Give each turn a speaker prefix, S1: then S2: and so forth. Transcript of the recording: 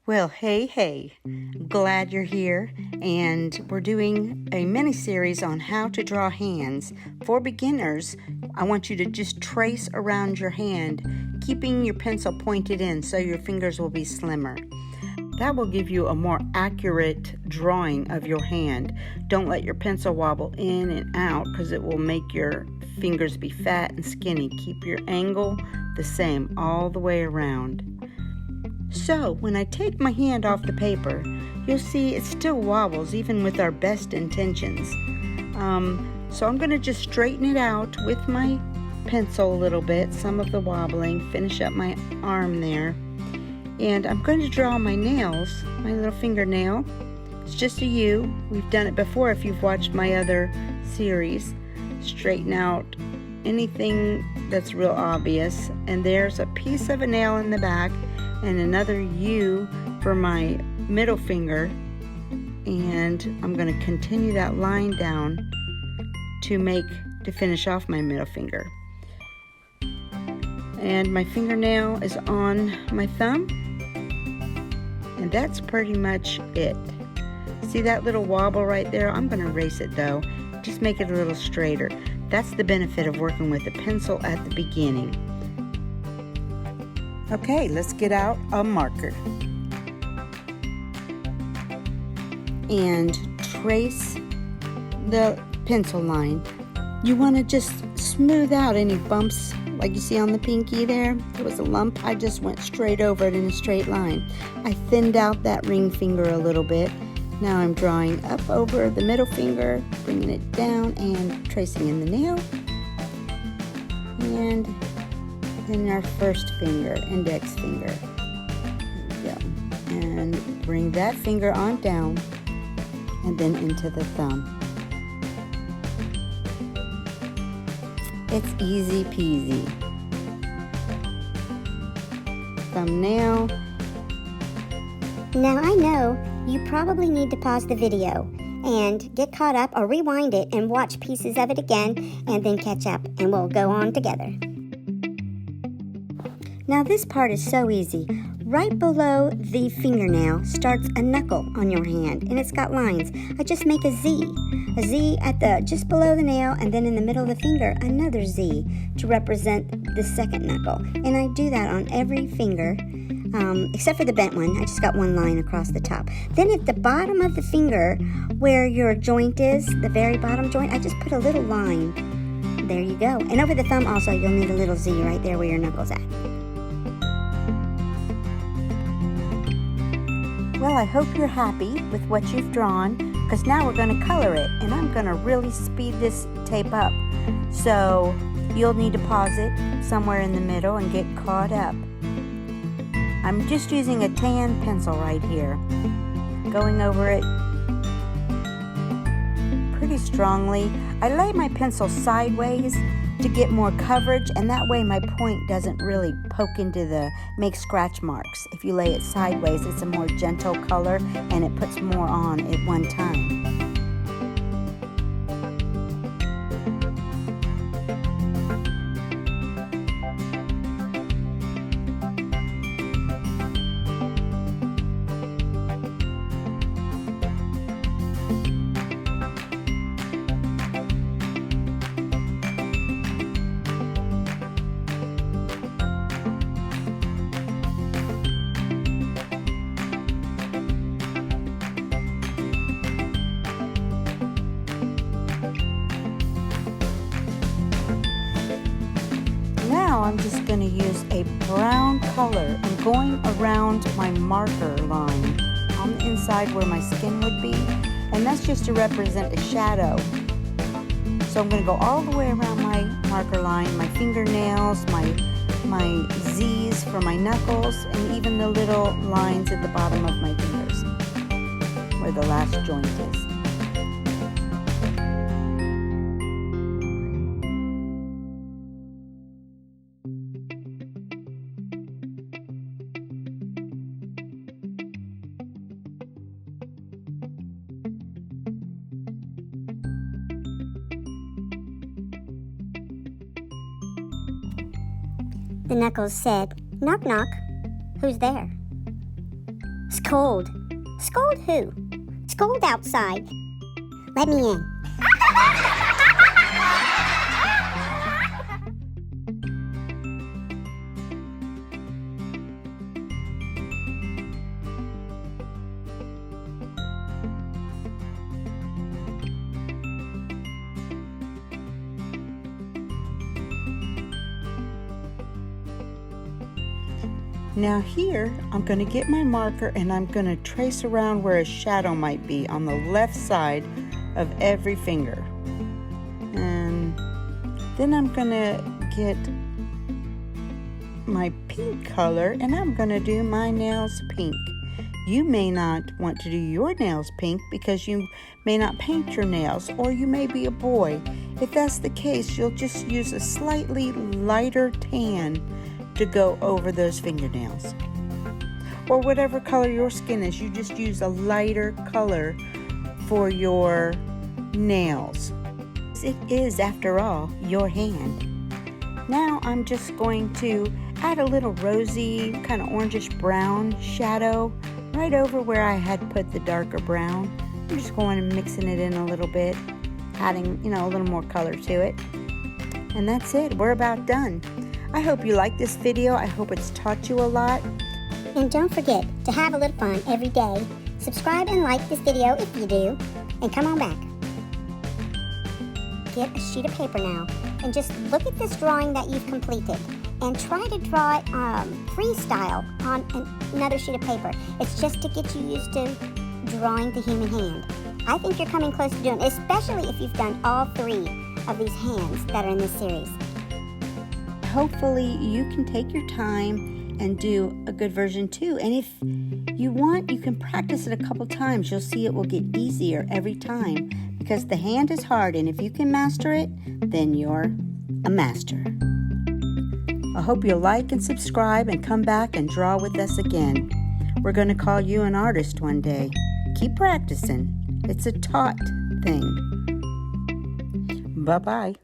S1: Well, hey, glad you're here, and we're doing a mini-series on how to draw hands. For beginners, I want you to just trace around your hand, keeping your pencil pointed in so your fingers will be slimmer. That will give you a more accurate drawing of your hand. Don't let your pencil wobble in and out because it will make your fingers be fat and skinny. Keep your angle the same all the way around. So, when I take my hand off the paper, you'll see it still wobbles even with our best intentions. So I'm going to just straighten it out with my pencil a little bit, some of the wobbling, finish up my arm there. And I'm going to draw my nails, my little fingernail. It's just a U. We've done it before if you've watched my other series. Straighten out anything that's real obvious. And there's a piece of a nail in the back and another U for my middle finger, and I'm going to continue that line down to finish off my middle finger. And my fingernail is on my thumb, and that's pretty much it. See that little wobble right there? I'm going to erase it though, just make it a little straighter. That's the benefit of working with a pencil at the beginning. Okay, let's get out a marker and trace the pencil line. You want to just smooth out any bumps like you see on the pinky there. There was a lump, I just went straight over it in a straight line. I thinned out that ring finger a little bit. Now I'm drawing up over the middle finger, bringing it down and tracing in the nail. And in our first finger, index finger. There we go. And bring that finger on down and then into the thumb. It's easy peasy. Thumbnail.
S2: Now I know you probably need to pause the video and get caught up or rewind it and watch pieces of it again and then catch up and we'll go on together. Now this part is so easy. Right below the fingernail starts a knuckle on your hand and it's got lines. I just make a Z at just below the nail, and then in the middle of the finger another Z to represent the second knuckle. And I do that on every finger except for the bent one. I just got one line across the top. Then at the bottom of the finger where your joint is, the very bottom joint, I just put a little line. There you go. And over the thumb also you'll need a little Z right there where your knuckle's at.
S1: Well, I hope you're happy with what you've drawn, because now we're going to color it, and I'm going to really speed this tape up. So you'll need to pause it somewhere in the middle and get caught up. I'm just using a tan pencil right here, going over it pretty strongly. I lay my pencil sideways to get more coverage, and that way my point doesn't really poke into make scratch marks. If you lay it sideways, it's a more gentle color and it puts more on at one time. Now I'm just going to use a brown color. I'm going around my marker line on the inside where my skin would be, and that's just to represent a shadow. So I'm going to go all the way around my marker line, my fingernails, my Z's for my knuckles, and even the little lines at the bottom of my fingers where the last joint is.
S2: The knuckles said, "Knock, knock. Who's there?" It's cold. Scold who? Scold outside. Let me in.
S1: Now here, I'm going to get my marker and I'm going to trace around where a shadow might be on the left side of every finger. And then I'm going to get my pink color and I'm going to do my nails pink. You may not want to do your nails pink because you may not paint your nails, or you may be a boy. If that's the case, you'll just use a slightly lighter tan to go over those fingernails. Or whatever color your skin is, you just use a lighter color for your nails. It is, after all, your hand. Now I'm just going to add a little rosy, kind of orangish brown shadow right over where I had put the darker brown. I'm just going and mixing it in a little bit, adding, a little more color to it. And that's it. We're about done. I hope you like this video. I hope it's taught you a lot.
S2: And don't forget to have a little fun every day. Subscribe and like this video if you do. And come on back. Get a sheet of paper now and just look at this drawing that you've completed and try to draw it freestyle on another sheet of paper. It's just to get you used to drawing the human hand. I think you're coming close to doing it, especially if you've done all 3 of these hands that are in this series.
S1: Hopefully you can take your time and do a good version too. And if you want, you can practice it a couple times. You'll see it will get easier every time because the hand is hard, and if you can master it, then you're a master. I hope you'll like and subscribe and come back and draw with us again. We're going to call you an artist one day. Keep practicing. It's a taught thing. Bye-bye.